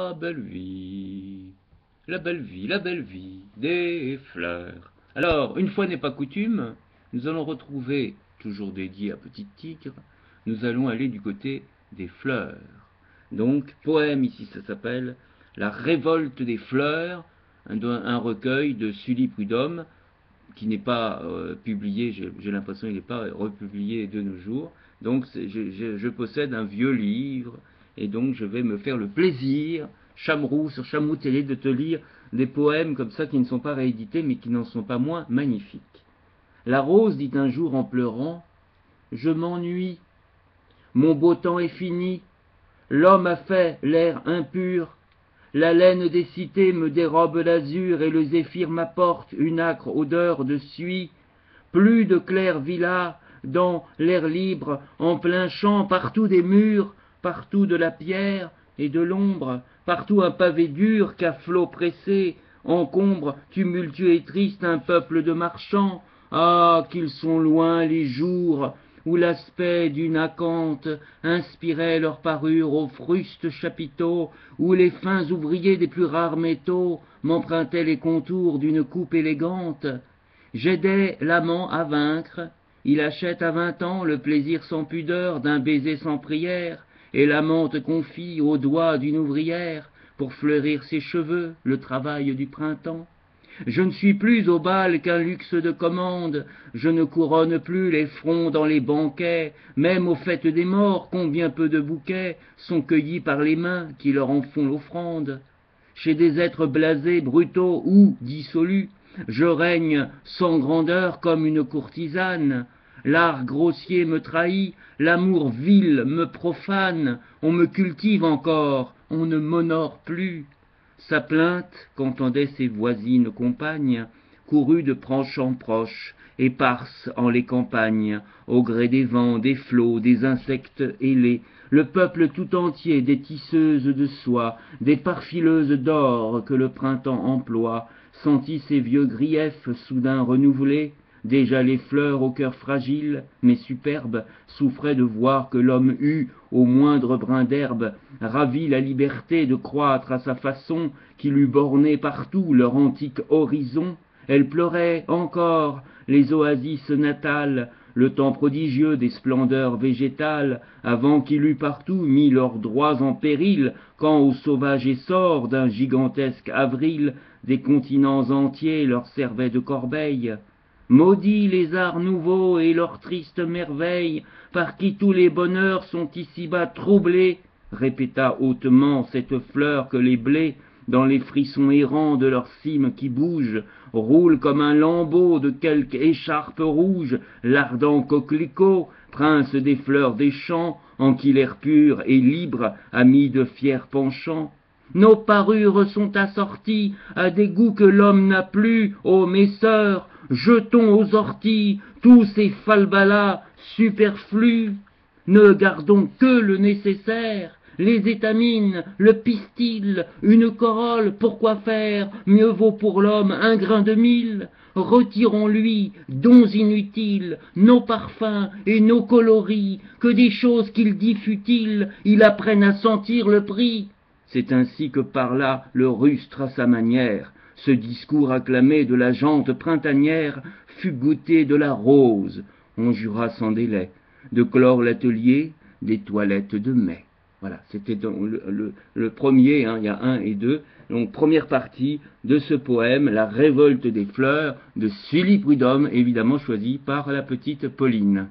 La belle vie, la belle vie, la belle vie des fleurs. Alors, une fois n'est pas coutume, nous allons retrouver, toujours dédié à Petite Tigre, nous allons aller du côté des fleurs. Donc, poème ici, ça s'appelle La révolte des fleurs, un recueil de Sully Prudhomme, qui n'est pas publié, j'ai l'impression qu'il n'est pas republié de nos jours. Donc je possède un vieux livre, et donc je vais me faire le plaisir, Chamroux sur Chamroux Télé, de te lire des poèmes comme ça qui ne sont pas réédités, mais qui n'en sont pas moins magnifiques. La rose dit un jour en pleurant, « Je m'ennuie, mon beau temps est fini, l'homme a fait l'air impur, la laine des cités me dérobe l'azur et le zéphyr m'apporte une âcre odeur de suie. Plus de claires villas dans l'air libre, en plein champ, partout des murs, partout de la pierre et de l'ombre, partout un pavé dur qu'à flot pressé encombre, tumultueux et triste, un peuple de marchands. Ah, qu'ils sont loin les jours où l'aspect d'une acanthe inspirait leur parure aux frustes chapiteaux, où les fins ouvriers des plus rares métaux m'empruntaient les contours d'une coupe élégante. J'aidais l'amant à vaincre, il achète à 20 ans le plaisir sans pudeur d'un baiser sans prière, et l'amante confie aux doigts d'une ouvrière, pour fleurir ses cheveux, le travail du printemps. Je ne suis plus au bal qu'un luxe de commande, je ne couronne plus les fronts dans les banquets, même aux fêtes des morts, combien peu de bouquets sont cueillis par les mains qui leur en font l'offrande. Chez des êtres blasés, brutaux ou dissolus, je règne sans grandeur comme une courtisane. L'art grossier me trahit, l'amour vil me profane, on me cultive encore, on ne m'honore plus. Sa plainte qu'entendaient ses voisines compagnes, courut de proche en proche, éparse en les campagnes, au gré des vents, des flots, des insectes ailés, le peuple tout entier des tisseuses de soie, des parfileuses d'or que le printemps emploie, sentit ses vieux griefs soudain renouvelés. Déjà les fleurs au cœur fragile, mais superbe, souffraient de voir que l'homme eût, au moindre brin d'herbe, ravi la liberté de croître à sa façon, qu'il eût borné partout leur antique horizon. Elles pleuraient encore les oasis natales, le temps prodigieux des splendeurs végétales, avant qu'il eût partout mis leurs droits en péril, quand au sauvage essor d'un gigantesque avril, des continents entiers leur servaient de corbeille. Maudits les arts nouveaux et leurs tristes merveilles, par qui tous les bonheurs sont ici-bas troublés, répéta hautement cette fleur que les blés, dans les frissons errants de leurs cimes qui bougent, roulent comme un lambeau de quelque écharpe rouge, l'ardent coquelicot, prince des fleurs des champs, en qui l'air pur et libre a mis de fiers penchants. Nos parures sont assorties à des goûts que l'homme n'a plus, ô mes sœurs, jetons aux orties tous ces falbalas superflus, ne gardons que le nécessaire, les étamines, le pistil, une corolle, pourquoi faire, mieux vaut pour l'homme un grain de mil. Retirons-lui, dons inutiles, nos parfums et nos coloris, que des choses qu'il dit futiles, il apprenne à sentir le prix. C'est ainsi que parla le rustre à sa manière. Ce discours acclamé de la gente printanière fut goûté de la rose. On jura sans délai de clore l'atelier des toilettes de mai. Voilà, c'était le premier, hein, il y a 1 et 2. Donc première partie de ce poème, La révolte des fleurs, de Sully Prudhomme, évidemment choisi par la petite Pauline.